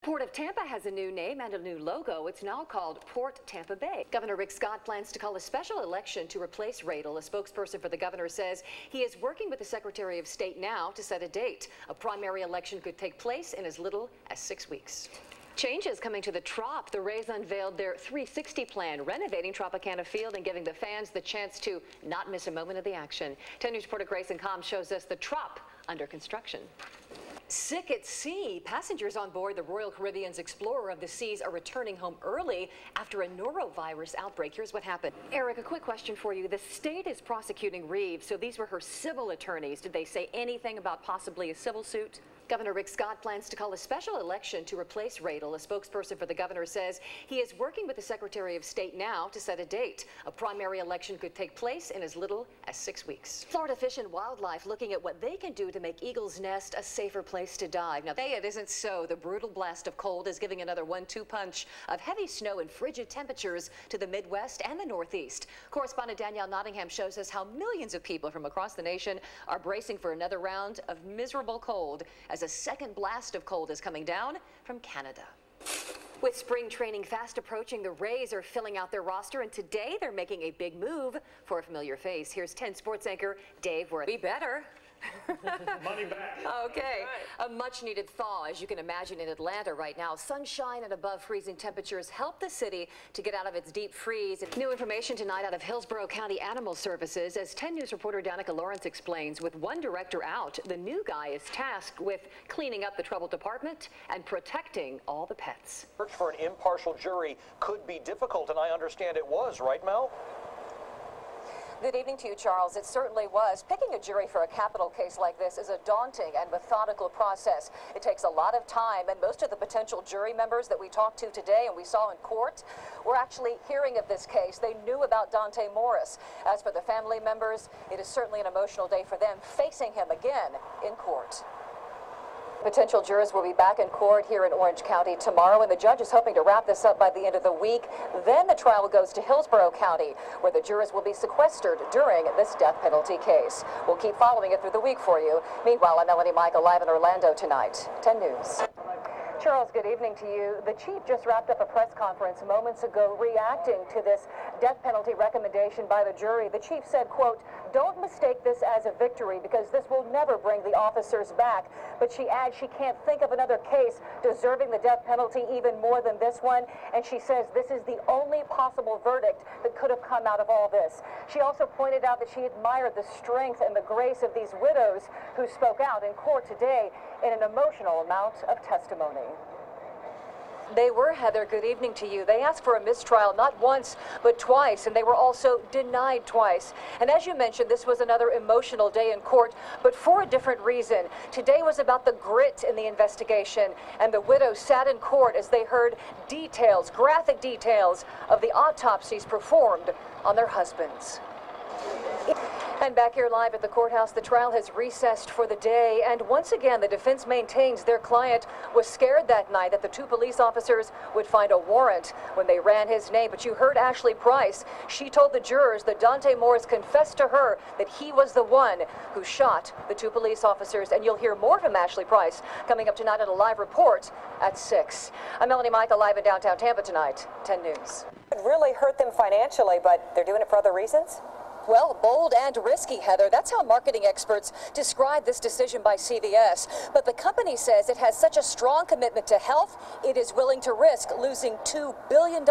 Port of Tampa has a new name and a new logo. It's now called Port Tampa Bay. Governor Rick Scott plans to call a special election to replace Radel. A spokesperson for the governor says he is working with the Secretary of State now to set a date. A primary election could take place in as little as 6 weeks. Changes coming to the Trop. The Rays unveiled their 360 plan, renovating Tropicana Field and giving the fans the chance to not miss a moment of the action. 10 News reporter Grayson Com shows us the Trop under construction. Sick at sea. Passengers on board the Royal Caribbean's Explorer of the Seas are returning home early after a norovirus outbreak. Here's what happened. Eric, a quick question for you. The state is prosecuting Reeves, so these were her civil attorneys. Did they say anything about possibly a civil suit? Governor Rick Scott plans to call a special election to replace Radel. A spokesperson for the governor says he is working with the Secretary of State now to set a date. A primary election could take place in as little as 6 weeks. Florida Fish and Wildlife looking at what they can do to make Eagle's Nest a safer place to dive. Now, it isn't so. The brutal blast of cold is giving another 1-2 punch of heavy snow and frigid temperatures to the Midwest and the Northeast. Correspondent Danielle Nottingham shows us how millions of people from across the nation are bracing for another round of miserable cold as a second blast of cold is coming down from Canada. With spring training fast approaching, the Rays are filling out their roster, and today they're making a big move for a familiar face. Here's 10 sports anchor Dave Worth. Be better. Money back. Okay. A much-needed thaw, as you can imagine, in Atlanta right now. Sunshine and above freezing temperatures help the city to get out of its deep freeze. New information tonight out of Hillsborough County Animal Services. As 10 News reporter Danica Lawrence explains, with one director out, the new guy is tasked with cleaning up the troubled department and protecting all the pets. Search for an impartial jury could be difficult, and I understand it was, right, Mel? Good evening to you, Charles. It certainly was. Picking a jury for a capital case like this is a daunting and methodical process. It takes a lot of time, and most of the potential jury members that we talked to today and we saw in court were actually hearing of this case. They knew about Dante Morris. As for the family members, it is certainly an emotional day for them, facing him again in court. Potential jurors will be back in court here in Orange County tomorrow, and the judge is hoping to wrap this up by the end of the week. Then the trial goes to Hillsborough County, where the jurors will be sequestered during this death penalty case. We'll keep following it through the week for you. Meanwhile, I'm Melanie Michael, live in Orlando tonight. 10 News. Charles, good evening to you. The chief just wrapped up a press conference moments ago reacting to this death penalty recommendation by the jury. The chief said, quote, "Don't mistake this as a victory because this will never bring the officers back." But she adds she can't think of another case deserving the death penalty even more than this one. And she says this is the only possible verdict that could have come out of all this. She also pointed out that she admired the strength and the grace of these widows who spoke out in court today in an emotional amount of testimony. They were, Heather, good evening to you. They asked for a mistrial not once, but twice, and they were also denied twice. And as you mentioned, this was another emotional day in court, but for a different reason. Today was about the grit in the investigation, and the widows sat in court as they heard details, graphic details, of the autopsies performed on their husbands. And back here live at the courthouse, the trial has recessed for the day, and once again the defense maintains their client was scared that night that the two police officers would find a warrant when they ran his name. But you heard Ashley Price. She told the jurors that Dante Morris confessed to her that he was the one who shot the two police officers, and you'll hear more from Ashley Price coming up tonight on a live report at 6. I'm Melanie Michael, live in downtown Tampa tonight, 10 News. It really hurt them financially, but they're doing it for other reasons? Well, bold and risky, Heather. That's how marketing experts describe this decision by CVS. But the company says it has such a strong commitment to health, it is willing to risk losing $2 billion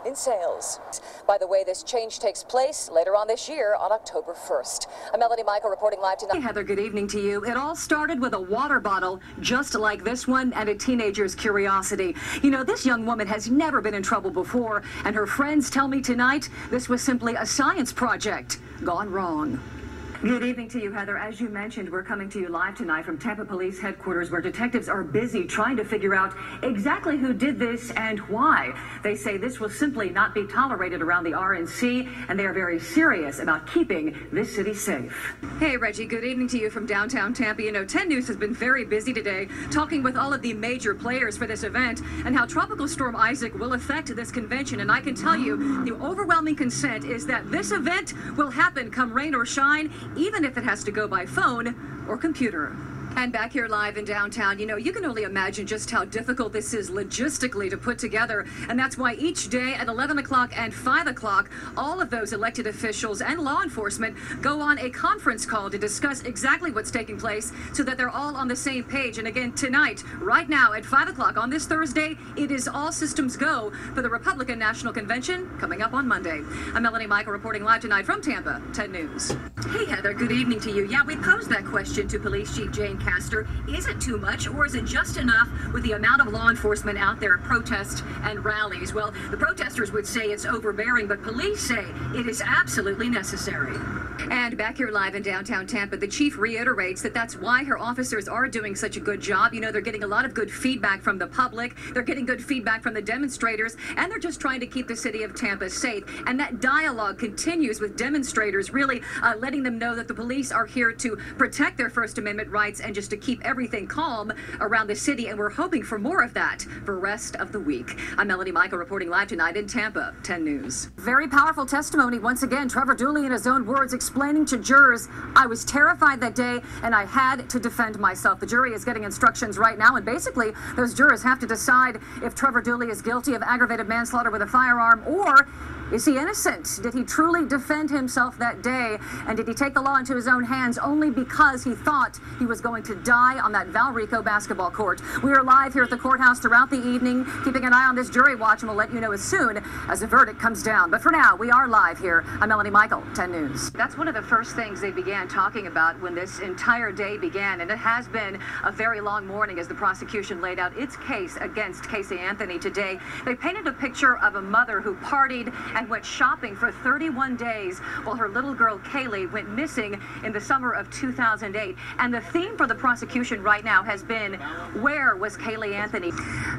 in sales. By the way, this change takes place later on this year on October 1st. I'm Melanie Michael reporting live tonight. Hey, Heather, good evening to you. It all started with a water bottle just like this one and a teenager's curiosity. You know, this young woman has never been in trouble before, and her friends tell me tonight this was simply a science project gone wrong. Good evening to you, Heather. As you mentioned, we're coming to you live tonight from Tampa Police Headquarters, where detectives are busy trying to figure out exactly who did this and why. They say this will simply not be tolerated around the RNC, and they are very serious about keeping this city safe. Hey, Reggie, good evening to you from downtown Tampa. You know, 10 News has been very busy today, talking with all of the major players for this event and how Tropical Storm Isaac will affect this convention. And I can tell you, the overwhelming consent is that this event will happen come rain or shine, even if it has to go by phone or computer. And back here live in downtown, you know, you can only imagine just how difficult this is logistically to put together. And that's why each day at 11 o'clock and 5 o'clock, all of those elected officials and law enforcement go on a conference call to discuss exactly what's taking place so that they're all on the same page. And again, tonight, right now at 5 o'clock on this Thursday, it is all systems go for the Republican National Convention coming up on Monday. I'm Melanie Michael reporting live tonight from Tampa, 10 News. Hey, Heather, good evening to you. Yeah, we posed that question to Police Chief Jane Castor. Is it too much or is it just enough with the amount of law enforcement out there at protests and rallies? Well, the protesters would say it's overbearing, but police say it is absolutely necessary. And back here live in downtown Tampa, the chief reiterates that that's why her officers are doing such a good job. You know, they're getting a lot of good feedback from the public. They're getting good feedback from the demonstrators, and they're just trying to keep the city of Tampa safe. And that dialogue continues with demonstrators really letting them know that the police are here to protect their First Amendment rights and just to keep everything calm around the city. And we're hoping for more of that for the rest of the week. I'm Melanie Michael reporting live tonight in Tampa, 10 News. Very powerful testimony. Once again, Trevor Dooley, in his own words, explaining to jurors, I was terrified that day and I had to defend myself. The jury is getting instructions right now, and basically those jurors have to decide if Trevor Dooley is guilty of aggravated manslaughter with a firearm, or is he innocent? Did he truly defend himself that day? And did he take the law into his own hands only because he thought he was going to die on that Valrico basketball court? We are live here at the courthouse throughout the evening, keeping an eye on this jury watch, and we'll let you know as soon as the verdict comes down. But for now, we are live here. I'm Melanie Michael, 10 News. That's one of the first things they began talking about when this entire day began, and it has been a very long morning as the prosecution laid out its case against Casey Anthony today. They painted a picture of a mother who partied and went shopping for 31 days while her little girl Kaylee went missing in the summer of 2008. And the theme for the prosecution right now has been, where was Kaylee Anthony?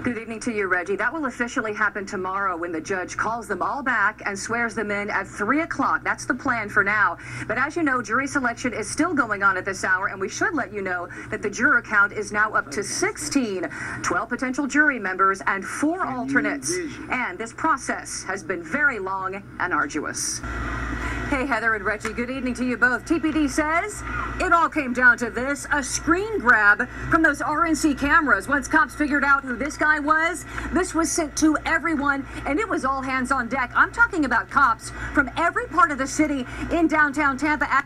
Good evening to you, Reggie. That will officially happen tomorrow when the judge calls them all back and swears them in at 3 o'clock. That's the plan for now. But as you know, jury selection is still going on at this hour, and we should let you know that the juror count is now up to 16, 12 potential jury members and 4 alternates. And this process has been very long and arduous. Hey, Heather and Reggie, good evening to you both. TPD says it all came down to this, a screen grab from those RNC cameras. Once cops figured out who this guy was, this was sent to everyone, and it was all hands on deck. I'm talking about cops from every part of the city in downtown Tampa.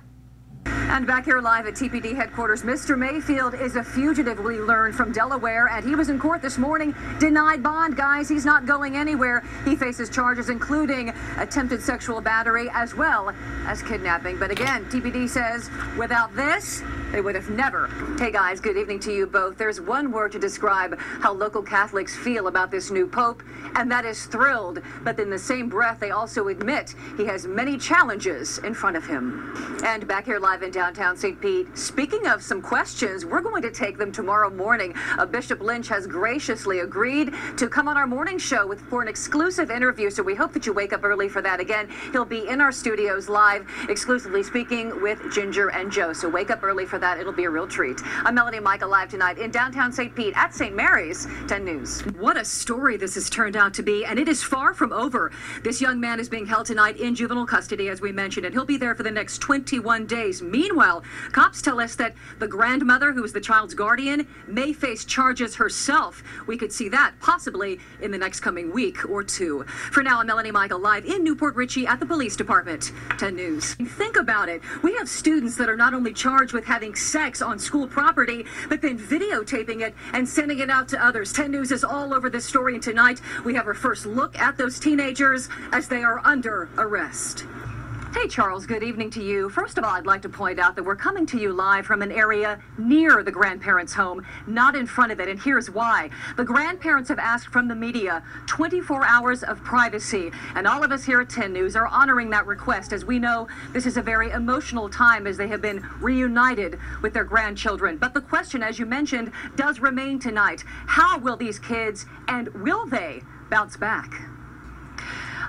And back here live at TPD headquarters, Mr. Mayfield is a fugitive, we learned, from Delaware, and he was in court this morning, denied bond, guys. He's not going anywhere. He faces charges including attempted sexual battery as well as kidnapping. But again, TPD says without this, they would have never. Hey guys, good evening to you both. There's one word to describe how local Catholics feel about this new pope, and that is thrilled. But in the same breath, they also admit he has many challenges in front of him. And back here live in downtown St. Pete, speaking of some questions, we're going to take them tomorrow morning. Bishop Lynch has graciously agreed to come on our morning show for an exclusive interview, so we hope that you wake up early for that. Again, he'll be in our studios live, exclusively speaking with Ginger and Joe, so wake up early for that. It'll be a real treat. I'm Melanie Michael live tonight in downtown St. Pete at St. Mary's, 10 News. What a story this has turned out to be, and it is far from over. This young man is being held tonight in juvenile custody, as we mentioned, and he'll be there for the next 21 days. Meanwhile, cops tell us that the grandmother, who is the child's guardian, may face charges herself. We could see that possibly in the next coming week or two. For now, I'm Melanie Michael live in Newport Richey at the police department, 10 News. Think about it. We have students that are not only charged with having sex on school property, but then videotaping it and sending it out to others. 10 News is all over this story, and tonight we have our first look at those teenagers as they are under arrest. Hey, Charles, good evening to you. First of all, I'd like to point out that we're coming to you live from an area near the grandparents' home, not in front of it, and here's why. The grandparents have asked from the media 24 hours of privacy, and all of us here at 10 News are honoring that request, as we know this is a very emotional time as they have been reunited with their grandchildren. But the question, as you mentioned, does remain tonight. How will these kids, and will they, bounce back?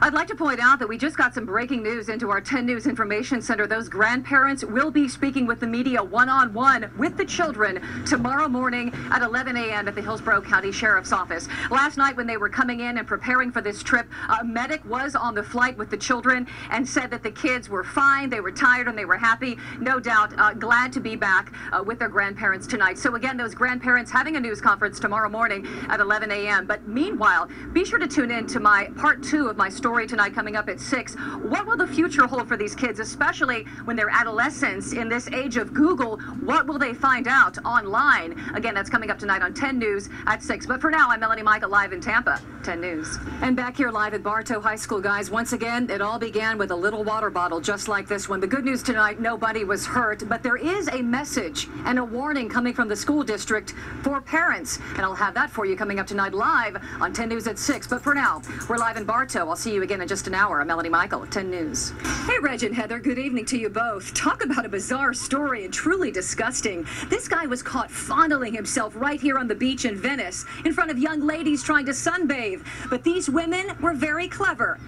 I'd like to point out that we just got some breaking news into our 10 News Information Center. Those grandparents will be speaking with the media one-on-one with the children tomorrow morning at 11 a.m. at the Hillsborough County Sheriff's Office. Last night when they were coming in and preparing for this trip, a medic was on the flight with the children and said that the kids were fine, they were tired, and they were happy. No doubt glad to be back with their grandparents tonight. So again, those grandparents having a news conference tomorrow morning at 11 a.m. But meanwhile, be sure to tune in to my part 2 of my story tonight coming up at 6. What will the future hold for these kids, especially when they're adolescents in this age of Google? What will they find out online? Again, that's coming up tonight on 10 News at 6. But for now, I'm Melanie Michael live in Tampa, 10 News. And back here live at Bartow High School, guys, once again, it all began with a little water bottle just like this one. The good news tonight, nobody was hurt, but there is a message and a warning coming from the school district for parents. And I'll have that for you coming up tonight live on 10 News at 6. But for now, we're live in Bartow. I'll see you again in just an hour. I'm Melanie Michael, 10 News. Hey, Reg and Heather, good evening to you both. Talk about a bizarre story and truly disgusting. This guy was caught fondling himself right here on the beach in Venice in front of young ladies trying to sunbathe. But these women were very clever.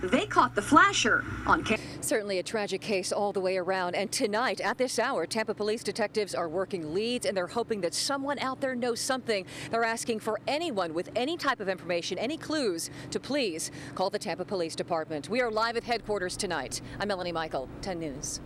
They caught the flasher on camera. Certainly a tragic case all the way around. And tonight, at this hour, Tampa police detectives are working leads, and they're hoping that someone out there knows something. They're asking for anyone with any type of information, any clues, to please call the Tampa Police Department. We are live at headquarters tonight. I'm Melanie Michael, 10 News.